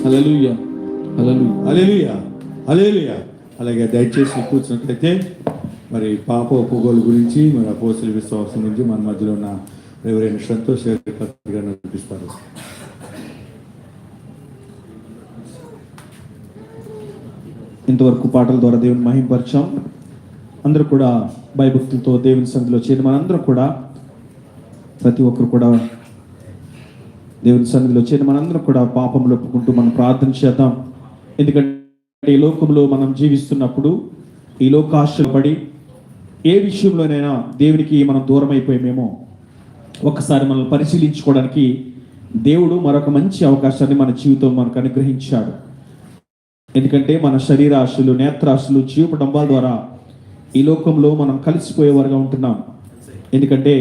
హల్లెలూయా, హల్లెలూయా, హల్లెలూయా, హల్లెలూయా. అలాగే దయచేసి కూర్చున్నట్లయితే మరి పాప ఒప్పుకోలు గురించి, మరి అపోస్తల విశ్వాసం గురించి మన మధ్యలో ఉన్న రెవరెండ్ సంతోష్ గారు నడిపిస్తారు. ఇంతవరకు పాటల ద్వారా దేవుని మహింపరిచాం. అందరూ కూడా భయభక్తులతో దేవుని సన్నిధిలో చేరి మనందరూ కూడా ప్రతి ఒక్కరు కూడా దేవుని సన్నిధిలో చేరి మనందరం కూడా పాపములు ఒప్పుకుంటూ మనం ప్రార్థన చేద్దాం. ఎందుకంటే ఈ లోకంలో మనం జీవిస్తున్నప్పుడు ఈ లోకాశలు పడి ఏ విషయంలోనైనా దేవునికి మనం దూరం అయిపోయామేమో ఒకసారి మనల్ని పరిశీలించుకోవడానికి దేవుడు మరొక మంచి అవకాశాన్ని మన జీవితం మనకు అనుగ్రహించాడు. ఎందుకంటే మన శరీరాశలు, నేత్రాశలు, జీవపడంబాల ద్వారా ఈ లోకంలో మనం కలిసిపోయేవారుగా ఉంటున్నాం. ఎందుకంటే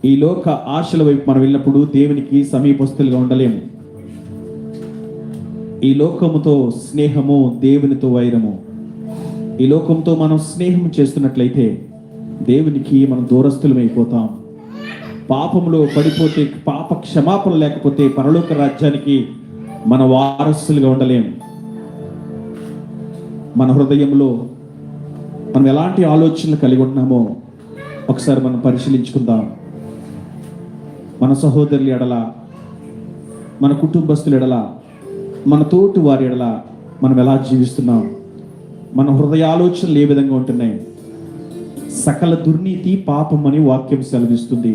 ఈ లోక ఆశల వైపు మనం వెళ్ళినప్పుడు దేవునికి సమీపస్తులుగా ఉండలేము. ఈ లోకముతో స్నేహము, దేవునితో వైరము. ఈ లోకంతో మనం స్నేహం చేస్తున్నట్లయితే దేవునికి మనం దూరస్తులమైపోతాం. పాపంలో పడిపోతే, పాప క్షమాపణ లేకపోతే పరలోక రాజ్యానికి మన వారసులుగా ఉండలేము. మన హృదయంలో మనం ఎలాంటి ఆలోచనలు కలిగి ఉంటున్నామో ఒకసారి మనం పరిశీలించుకుందాం. మన సహోదరుల ఎడల, మన కుటుంబస్తుల ఎడల, మన తోటి వారి ఎడల మనం ఎలా జీవిస్తున్నాం? మన హృదయ ఆలోచనలు ఏ విధంగా ఉంటున్నాయి? సకల దుర్నీతి పాపం అని వాక్యం సెలవిస్తుంది.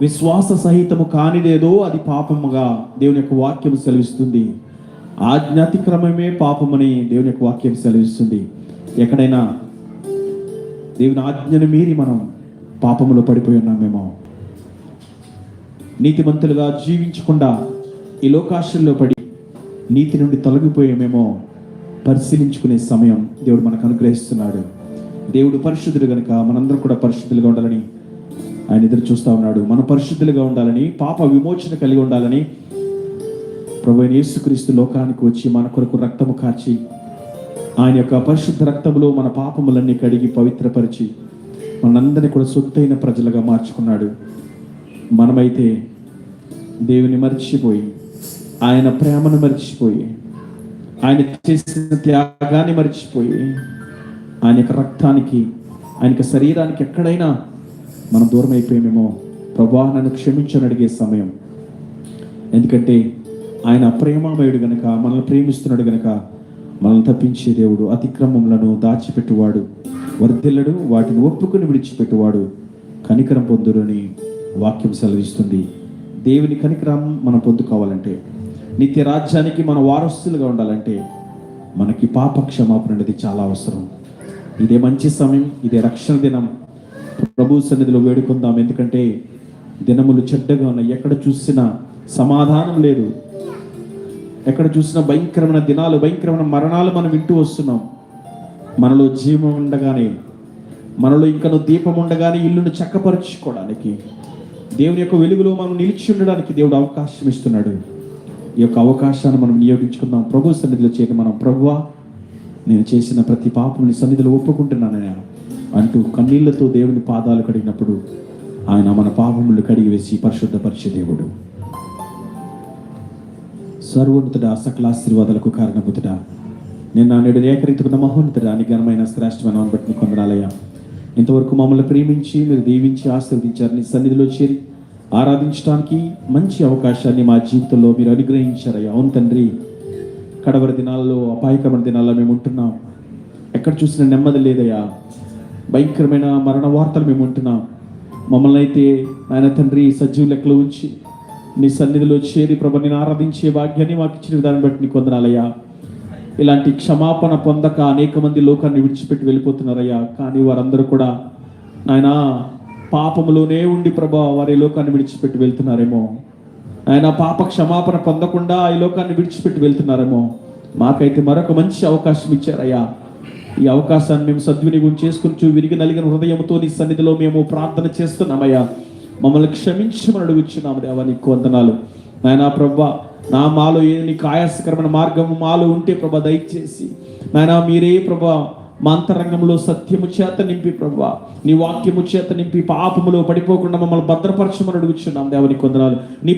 విశ్వాస సహితము కానిదేదో అది పాపముగా దేవుని యొక్క వాక్యం సెలవిస్తుంది. ఆజ్ఞాతిక్రమమే పాపమని దేవుని యొక్క వాక్యం సెలవిస్తుంది. ఎక్కడైనా దేవుని ఆజ్ఞను మీరి మనం పాపములో పడిపోయి ఉన్నామేమో, నీతిమంతులుగా జీవించకుండా ఈ లోకాశల్లో పడి నీతి నుండి తొలగిపోయామేమో పరిశీలించుకునే సమయం దేవుడు మనకు అనుగ్రహిస్తున్నాడు. దేవుడు పరిశుద్ధుడు కనుక మనందరం కూడా పరిశుద్ధులుగా ఉండాలని ఆయన ఎదురు చూస్తూ ఉన్నాడు. మనం పరిశుద్ధులుగా ఉండాలని, పాప విమోచన కలిగి ఉండాలని ప్రభువైన యేసుక్రీస్తు లోకానికి వచ్చి మన కొరకు రక్తము కార్చి ఆయన యొక్క పరిశుద్ధ రక్తములో మన పాపములన్నీ కడిగి పవిత్రపరిచి మనందరినీ కూడా సొత్తైన ప్రజలుగా మార్చుకున్నాడు. మనమైతే దేవుని మర్చిపోయి, ఆయన ప్రేమను మర్చిపోయి, ఆయన చేసిన త్యాగాన్ని మర్చిపోయి, ఆయన యొక్క రక్తానికి, ఆయన యొక్క శరీరానికి ఎక్కడైనా మనం దూరం అయిపోయామేమో ప్రభువా నన్ను క్షమించని అడిగే సమయం. ఎందుకంటే ఆయన ప్రేమామయుడు గనక, మనల్ని ప్రేమిస్తున్నాడు గనక మనల్ని తప్పించే దేవుడు. అతిక్రమములను దాచిపెట్టువాడు వర్ధిల్లడు, వాటిని ఒప్పుకుని విడిచిపెట్టువాడు కనికరం పొందురు అని వాక్యం సెలవిస్తుంది. దేవుని కనికరం మనం పొందుకోవాలంటే, నిత్య రాజ్యానికి మన వారసులుగా ఉండాలంటే మనకి పాప క్షమాపణ అనేది చాలా అవసరం. ఇదే మంచి సమయం, ఇదే రక్షణ దినం. ప్రభు సన్నిధిలో వేడుకుందాం. ఎందుకంటే దినములు చెడ్డగా ఉన్నాయి. ఎక్కడ చూసినా సమాధానం లేదు. ఎక్కడ చూసినా భయంకరమైన దినాలు, భయంకరమైన మరణాలు మనం వింటూ వస్తున్నాం. మనలో జీవం ఉండగానే, మనలో ఇంకనూ దీపం ఉండగానే ఇల్లును చక్కపరుచుకోవడానికి, దేవుని యొక్క వెలుగులో మనం నిలిచి ఉండడానికి దేవుడు అవకాశం ఇస్తున్నాడు. ఈ యొక్క అవకాశాన్ని మనం వినియోగించుకుందాం. ప్రభు సన్నిధిలో చేరి మనం, ప్రభువా నేను చేసిన ప్రతి పాపం సన్నిధిలో ఒప్పుకుంటున్నాను అంటూ కన్నీళ్లతో దేవుని పాదాలు కడిగినప్పుడు ఆయన మన పాపములు కడిగి వేసి పరిశుద్ధపరిచే దేవుడు. సర్వోన్నతుడా, సకల ఆశీర్వాదాలకు కారణభూతుడా, నిన్న నేడు ఏకరీతికున్న మహోన్నతుడా, నీ ఘనమైన శ్రేష్టమైన బట్టి నీకు వందనాలయ్యా. ఇంతవరకు మమ్మల్ని ప్రేమించి మీరు దీవించి ఆశీర్వదించారు. నీ సన్నిధిలో చేరి ఆరాధించడానికి మంచి అవకాశాన్ని మా జీవితంలో మీరు అనుగ్రహించారయ్యా. అవును తండ్రి, కడవరి దినాల్లో, అపాయకరమైన దినాల్లో మేము ఉంటున్నాం. ఎక్కడ చూసినా నెమ్మది లేదయ్యా. భయంకరమైన మరణ వార్తలు మేము ఉంటున్నాం. మమ్మల్ని అయితే ఆయన తండ్రి సజీవ లెక్కలో ఉంచి నీ సన్నిధిలో చేరి ప్రభు నేను ఆరాధించే భాగ్యాన్ని మాకు ఇచ్చిన విధానం బట్టి నీకు వందనాలయ్యా. ఇలాంటి క్షమాపణ పొందక అనేక మంది లోకాన్ని విడిచిపెట్టి వెళ్ళిపోతున్నారయ్యా. కానీ వారందరూ కూడా ఆయన పాపములోనే ఉండి ప్రభా వారి లోకాన్ని విడిచిపెట్టి వెళ్తున్నారేమో, ఆయన పాప క్షమాపణ పొందకుండా ఈ లోకాన్ని విడిచిపెట్టి వెళ్తున్నారేమో. మాకైతే మరొక మంచి అవకాశం ఇచ్చారయ్యా. ఈ అవకాశాన్ని మేము సద్వినియోగం చేసుకుని విరిగి నలిగిన హృదయంతో నీ సన్నిధిలో మేము ప్రార్థన చేస్తున్నామయ్యా. మమ్మల్ని క్షమించమని అడుగుచున్నాము దేవా, నీకు వందనాలు నాయనా. ప్రభా నా మాలో ఏ నీకు ఆయాసకరమైన మార్గము మాలో ఉంటే ప్రభా దయచేసి నాయనా మీరే ప్రభా మా అంతరంగంలో సత్యము చేత నింపి ప్రభా నీ వాక్యము చేత నింపి పాపములో పడిపోకుండా మమ్మల్ని భద్రపరచమని అడుగుచున్నాం దేవా, నీకు వందనాలు. నీ